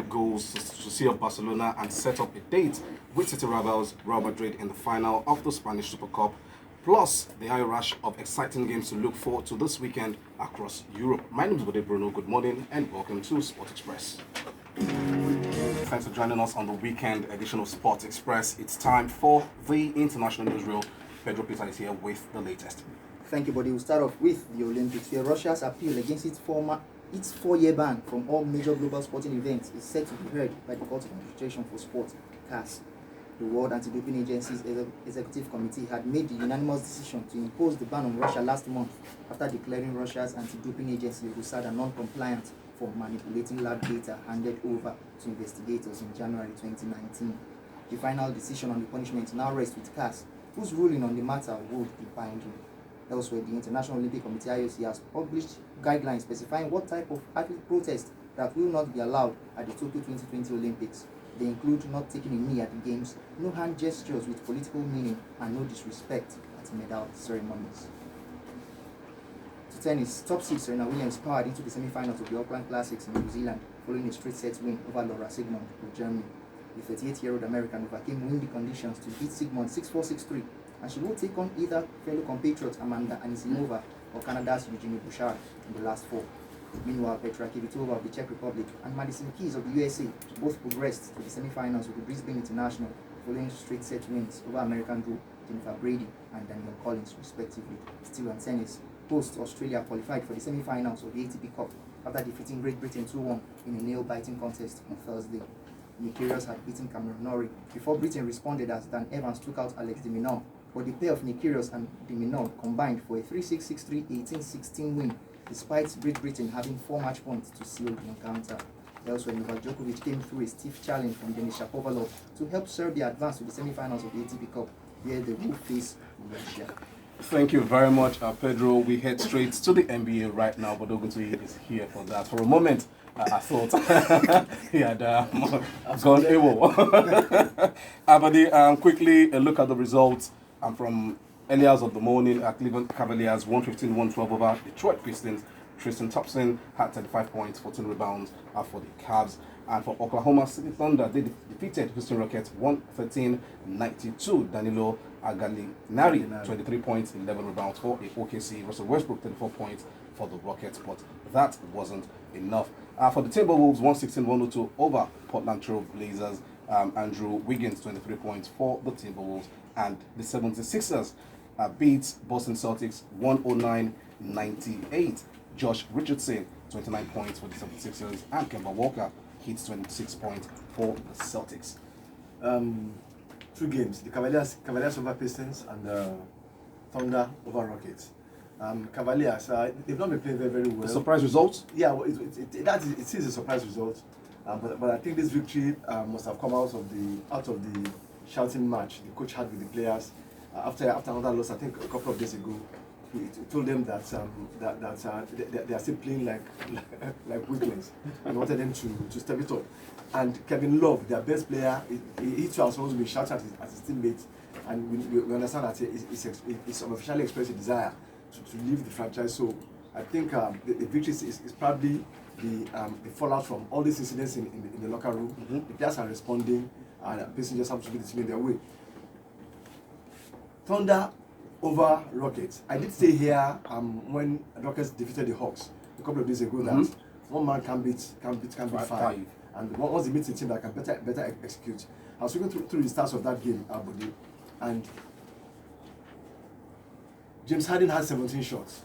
goals to see of Barcelona and set up a date with City rivals Real Madrid in the final of the Spanish Super Cup. Plus, the high rush of exciting games to look forward to this weekend across Europe. My name is Bode Bruno. Good morning and welcome to Sport Express. Thanks for joining us on the weekend edition of Sport Express. It's time for the international newsreel. Pedro Pita is here with the latest. Thank you, buddy. We'll start off with the Olympics, where Russia's appeal against its four-year ban from all major global sporting events is set to be heard by the Court of Arbitration for Sport, CAS. The World Anti-Doping Agency's executive committee had made the unanimous decision to impose the ban on Russia last month after declaring Russia's anti-doping agency USADA non-compliant for manipulating lab data handed over to investigators in January 2019. The final decision on the punishment now rests with CAS, whose ruling on the matter would be binding. Elsewhere, the International Olympic Committee (IOC) has published guidelines specifying what type of athlete protest that will not be allowed at the Tokyo 2020 Olympics. They include not taking a knee at the Games, no hand gestures with political meaning, and no disrespect at medal ceremonies. To tennis, top seed Serena Williams powered into the semi-finals of the Auckland Classics in New Zealand following a straight-set win over Laura Sigmund of Germany. The 38-year-old American overcame windy conditions to beat Sigmund 6-4, 6-3, and she will take on either fellow compatriot Amanda Anisimova or Canada's Eugenie Bouchard in the last four. Meanwhile, Petra Kvitova of the Czech Republic and Madison Keys of the USA both progressed to the semi-finals with the Brisbane International following straight-set wins over American duo Jennifer Brady and Danielle Collins, respectively. Still on tennis, host Australia qualified for the semi-finals of the ATP Cup after defeating Great Britain 2-1 in a nail-biting contest on Thursday. Nick Kyrgios had beaten Cameron Norrie before Britain responded as Dan Evans took out Alex de Minaur, but the pair of Nick Kyrgios and de Minaur combined for a 3-6, 6-3, 18-16 win, despite Great Britain having 4 match points to seal the encounter. Elsewhere, Novak Djokovic came through a stiff challenge from Denis Shapovalov to help Serbia advance to the semi-finals of the ATP Cup, where they will face Russia. Thank you very much, Pedro. We head straight to the NBA right now, but Oguntoye is here for that. For a moment, I thought he had gone AWOL. But quickly a look at the results from early hours of the morning. Cleveland Cavaliers 115-112 over Detroit Pistons. Tristan Thompson had 35 points, 14 rebounds for the Cavs. And for Oklahoma City Thunder, they defeated Houston Rockets 113-92. Danilo Gallinari, 23 points, 11 rebounds for OKC. Russell Westbrook, 34 points for the Rockets, but that wasn't enough. For the Timberwolves, 116-102 over Portland Trail Blazers. Andrew Wiggins, 23 points for the Timberwolves. And the 76ers beat Boston Celtics 109-98. Josh Richardson, 29 points for the 76ers. And Kemba Walker hits 26 points for the Celtics. 2 games, the Cavaliers over Pistons and Thunder over Rockets. Cavaliers, they've not been playing very, very well. Surprise results? Yeah, well, it is a surprise result. But I think this victory must have come out of the shouting match the coach had with the players after another loss. I think a couple of days ago, he told them that they are still playing like weaklings and wanted them to step it up. And Kevin Love, their best player, he too has supposed to be shouted at his teammates, and we understand that he's officially expressed a desire to leave the franchise. So I think the victory is probably the fallout from all these incidents in the locker room. Mm-hmm. The players are responding, and passengers have to be the team in their way. Thunder over Rockets. I did say here when Rockets defeated the Hawks a couple of days ago that one man can beat five. And once they meet a team that can better execute. I was looking through the stats of that game, Abudi, and James Harden had 17 shots.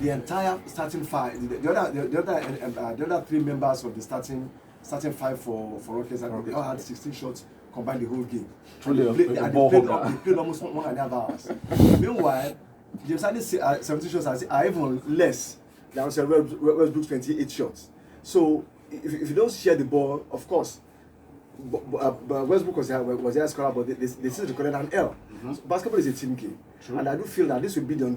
The entire starting five, the other 3 members of the starting five for Rockets, they all had 16 shots combined the whole game. They played almost 1.5 hours. Meanwhile, James Harden's 17 shots are even less than Westbrook's 28 shots. So if you don't share the ball, of course, but Westbrook was there scorer, but they still recorded an L. So basketball is a team game. True. And I do feel that this will be the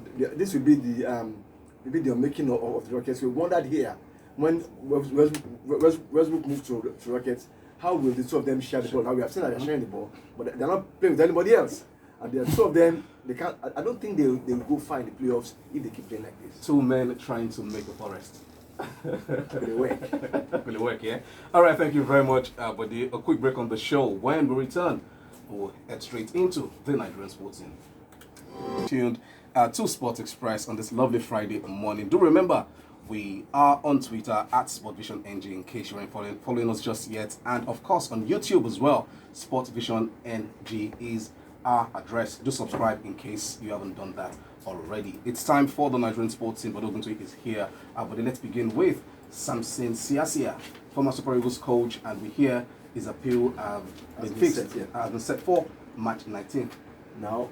making of the Rockets. We wondered here when Westbrook moved to Rockets, how will the 2 of them share the ball? Now we have seen that they're sharing the ball, but they're not playing with anybody else. And there are 2 of them. They can't. I don't think they'll go far in the playoffs if they keep playing like this. 2 men trying to make a forest. Will work. Will it work, yeah? All right, thank you very much, Buddy. A quick break on the show. When we return, we'll head straight into the Nigerian sports scene. Tuned to Sport Express on this lovely Friday morning. Do remember, we are on Twitter at SportVisionNG in case you aren't following us just yet. And of course on YouTube as well. SportVisionNG is our address. Do subscribe in case you haven't done that already. It's time for the Nigerian sports scene. But Oguntoye is here. But let's begin with Samson Siasia, former Super Eagles coach, and we hear his appeal has been set for March 19th. Now,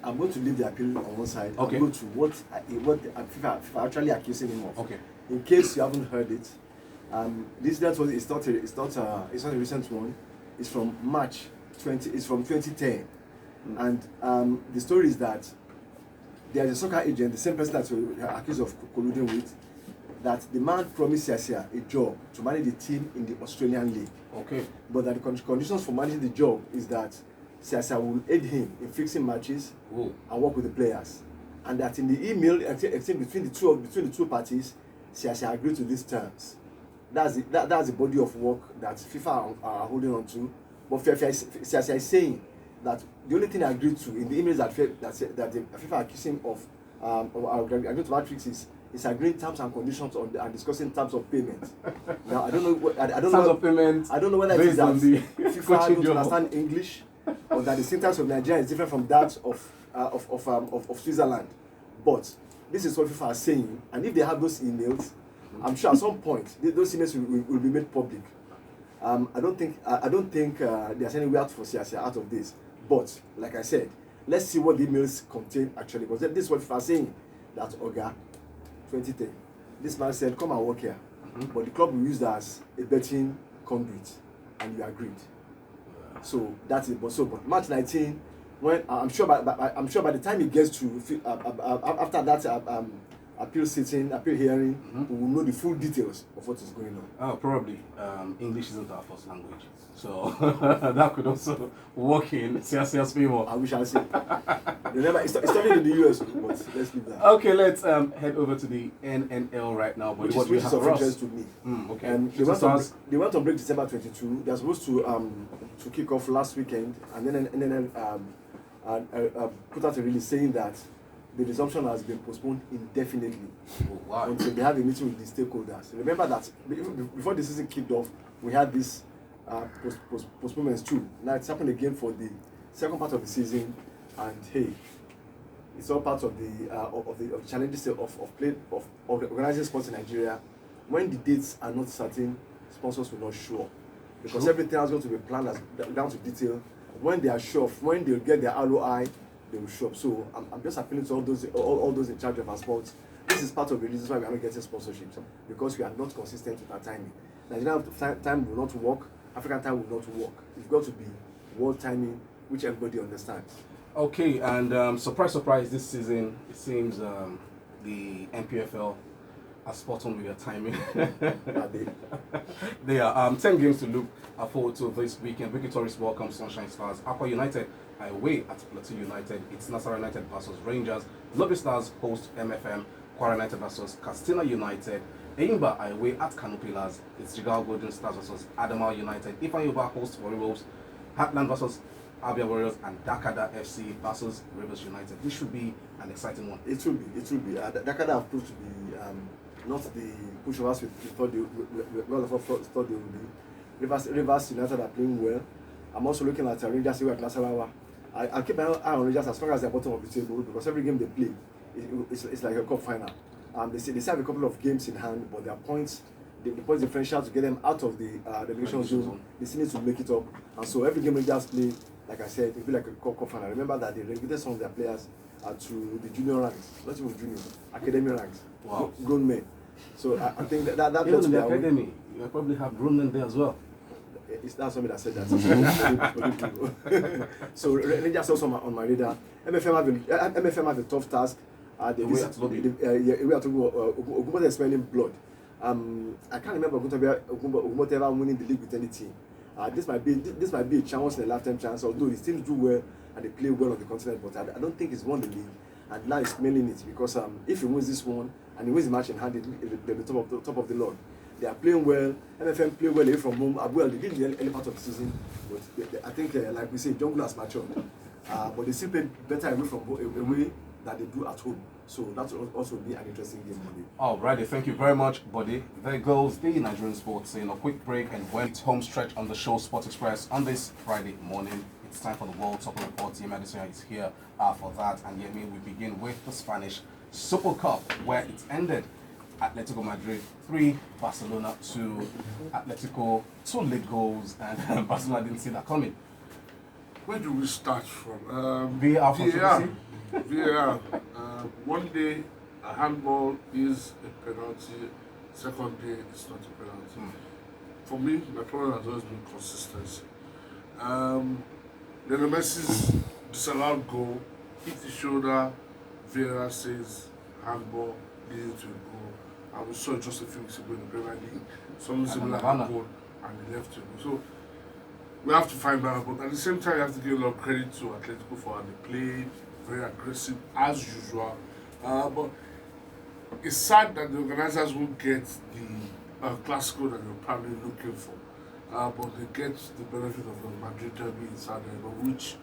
I'm going to leave the appeal on one side. Okay. I'll go to what the FIFA actually accusing him of. Okay. In case you haven't heard it, this it's not a recent one. It's from March 20. It's from 2010, and the story is that there is a soccer agent, the same person that we are accused of colluding with, that the man promised Siasia a job to manage the team in the Australian League. Okay. But that the conditions for managing the job is that Siasia will aid him in fixing matches and work with the players, and that in the email between the two parties, Siasia agreed to these terms. That's the body of work that FIFA are holding on to. But Siasia is saying that the only thing I agreed to in the emails that the FIFA accused him of agreeing to matrix is agreeing terms and conditions on and discussing terms of payment. Now I don't know. I don't know. Of payment. I don't know whether it is that FIFA don't job. understand English, or that the syntax of Nigeria is different from that of Switzerland. But this is what FIFA are saying, and if they have those emails, I'm sure at some point those emails will be made public. I don't think there's any way out for Siasia out of this. But like I said, let's see what the emails contain actually, because this is what FIFA are saying, that Oga 2010. This man said, come and work here. But the club will use that as a betting conduit, and you agreed. So that's it. But March 19, when I'm sure by the time it gets to after that appeal hearing, we will know the full details of what is going on. Probably English isn't our first language, so that could also work in Siasia's favor. I wish I say. Remember, it's studied in the US, but let's leave that. Okay, let's head over to the NNL right now. But Which is of interest to me. Okay. They went on break December 22. They're supposed to kick off last weekend, and then put out a release saying that the resumption has been postponed indefinitely until they have a meeting with the stakeholders. Remember that before the season kicked off, we had this postponements too. Now it's happened again for the second part of the season, and hey, it's all part of the challenges of organizing sports in Nigeria. When the dates are not certain, sponsors will not show up, because everything has got to be planned down to detail. When they are sure, when they'll get their ROI, they will show up. So I'm just appealing to all those in charge of our sports. This is part of the reasons why we are not getting sponsorships, because we are not consistent with our timing. Nigerian time will not work. African time will not work. It's got to be world timing, which everybody understands. Okay, and surprise, this season it seems the NPFL are spot on with their timing. They are 10 games to look forward to this weekend. Wiki Tourist welcome Sunshine Stars. Aqua United are away at Plateau United. It's Nasarawa United versus Rangers. Lobby Stars host MFM. Kwara United versus Castina United. Eimba are away at Kano Pillars. It's Jigawa Golden Stars versus Adamawa United. Ifeanyi host Warri Wolves. Heartland versus Abia Warriors, and Dakada FC versus Rivers United. This should be an exciting one. It will be. Dakada have proved to be not the pushovers we thought they would be. Rivers United are playing well. I'm also looking at Rangers here at Nasarawa. I keep my eye on Rangers as long as they're bottom of the table, because every game they play, it's like a cup final. They have a couple of games in hand, but their points, the points differential to get them out of the relegation zone, they still need to make it up. And so every game Rangers play, like I said, it will be like a cup final. Remember that they relegated some of their players to the junior ranks, not even junior, academy ranks. Wow. Grown men. So I think that even in the academy, you probably have grown men there as well. It's not somebody that said that. So Rangers also on my radar. MFM have a tough task. We are smelling blood. I can't remember Ogunbote ever winning the league with any team. This might be a chance in a lifetime chance, although they still do well and they play well on the continent, but I don't think he's won the league. And now he's smelling it, because if he wins this one and he wins the match in hand, they're the top of the Lord. They are playing well. MFM play well away from home. Well, they did the early part of the season, but I think, like we say, Jungle has matured. But they still play better away from away than they do at home. So that will also be an interesting game Monday. Alrighty, thank you very much, buddy. There goes the Nigerian sports in a quick break, and when it's home stretch on the show Sports Express on this Friday morning, it's time for the World Soccer Report. Yemi Adesanya is here for that, and Yemi, we begin with the Spanish Super Cup, where it ended. Atletico Madrid 3, Barcelona 2, Atletico 2 late goals, and Barcelona didn't see that coming. Where do we start from? VAR for VAR. Chelsea. VAR. One day, a handball is a penalty. Second day, it's not a penalty. For me, my problem has always been consistency. Lionel Messi's disallowed goal, hit the shoulder, VAR says handball, leading to a goal. And we saw it just a few weeks ago in the Premier League. Something similar happened, and he left to go. So we have to find balance, but at the same time, you have to give a lot of credit to Atletico for how they played, very aggressive as usual. But it's sad that the organizers won't get the Clasico that they're probably looking for. But they get the benefit of the Madrid derby in Saudi Arabia, which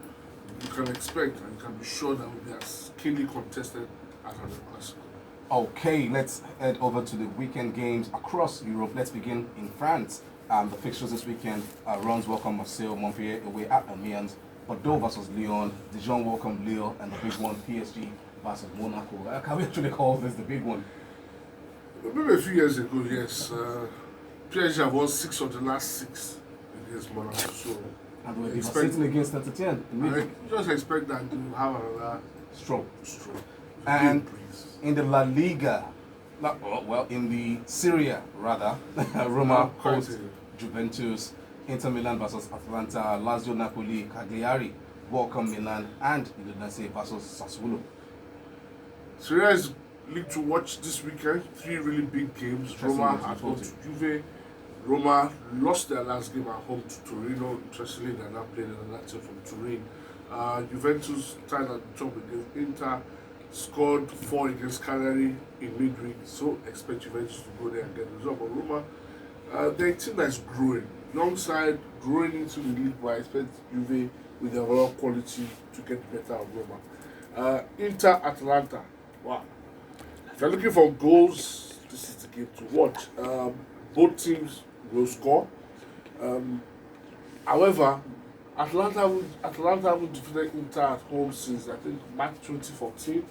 you can expect and you can be sure that will be as keenly contested as the Clasico. Okay, let's head over to the weekend games across Europe. Let's begin in France. The fixtures this weekend, Rennes welcome Marseille, Montpellier away at Amiens, Bordeaux versus Lyon, Dijon welcome Lille, and the big one, PSG versus Monaco. Can we actually call this the big one? Maybe a few years ago, yes. PSG have won 6 of the last 6 against Monaco, so And we'll be sitting against Saint-Etienne. I just expect that to have another Stroke. stroke. And in the La Liga, in the Syria rather, Roma hosts Juventus, Inter Milan versus Atalanta, Lazio, Napoli, Cagliari, welcome Milan, and Udinese versus Sassuolo. Syria is league to watch this weekend. 3 really big games. Roma at home to Juve. Roma lost their last game at home to Torino. Interestingly, they're now playing in the Lazio from Turin. Juventus tied at the top against Inter. Scored 4 against Cagliari in midweek, so expect Juventus to go there and get the result. But Roma, they're a team that's growing. Young side, growing into the league, but I expect Juve with their overall quality to get better of Roma. Inter Atalanta, wow. If you're looking for goals, this is the game to watch. Both teams will score. However, Atalanta haven't defeated Inter at home since I think March 2014.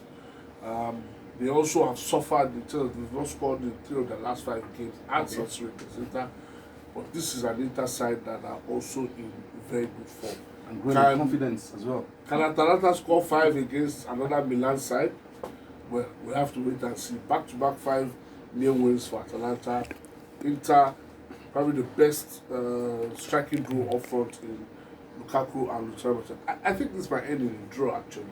They also have suffered they've not scored in 3 of their last 5 games at Sassuolo against Inter. But this is an Inter side that are also in very good form. And growing confidence as well. Can Atalanta score 5 against another Milan side? Well, we have to wait and see. Back-to-back 5 near wins for Atalanta. Inter, probably the best striking duo up front in Lukaku and Lautaro. I think this might end in a draw actually.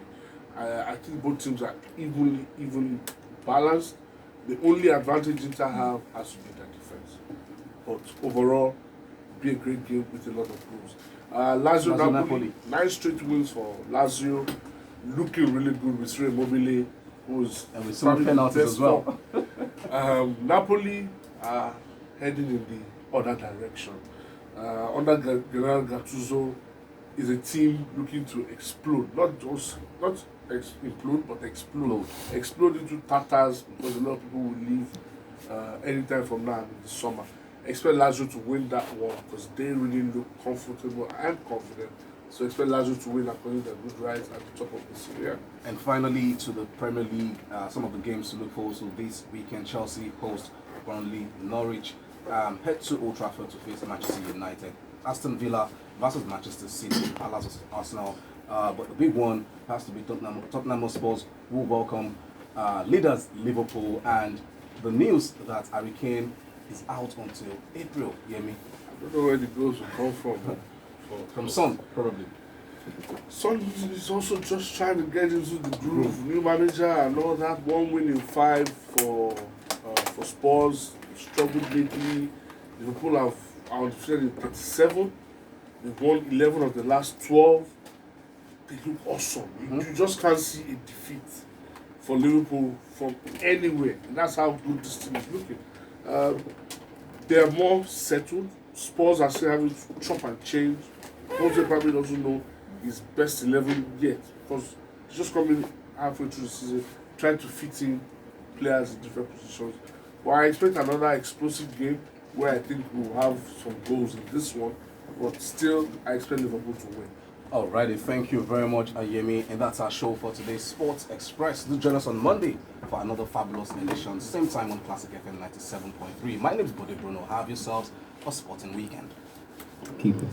I think both teams are evenly balanced. The only advantage Inter have has to be their defense. But overall, be a great game with a lot of goals. Lazio Napoli, 9 straight wins for Lazio. Looking really good with Ciro Immobile, who's and with some penalties as well. Napoli are heading in the other direction. Under Gennaro Gattuso is a team looking to explode, not implode, but explode. Explode into tatters because a lot of people will leave anytime from now in the summer. Expect Lazio to win that one because they really look comfortable and confident. So expect Lazio to win according to their good rise at the top of the Serie. And finally, to the Premier League, some of the games to look forward to this weekend. Chelsea host Burnley, Norwich head to Old Trafford to face Manchester United. Aston Villa versus Manchester City, Palace versus Arsenal. But the big one has to be Tottenham Hotspur, who welcome leaders Liverpool, and the news that Harry Kane is out until April. Yemi? I don't know where the goals will come from. From Son, probably. Son is also just trying to get into the groove. New manager and all that. 1 win in 5 for Spurs. Struggled lately. Liverpool have undefeated in 37. They've won 11 of the last 12. They look awesome. You just can't see a defeat for Liverpool from anywhere. And that's how good this team is looking. They're more settled. Spurs are still having to chop and change. Jose probably doesn't know his best 11 yet because he's just coming halfway through the season, trying to fit in players in different positions. But I expect another explosive game where I think we'll have some goals in this one. But still, I expect Liverpool to win. Alrighty, thank you very much, Ayemi. And that's our show for today, Sports Express. Do join us on Monday for another fabulous edition, same time on Classic FM 97.3. My name is Bode Bruno. Have yourselves a sporting weekend. Keep it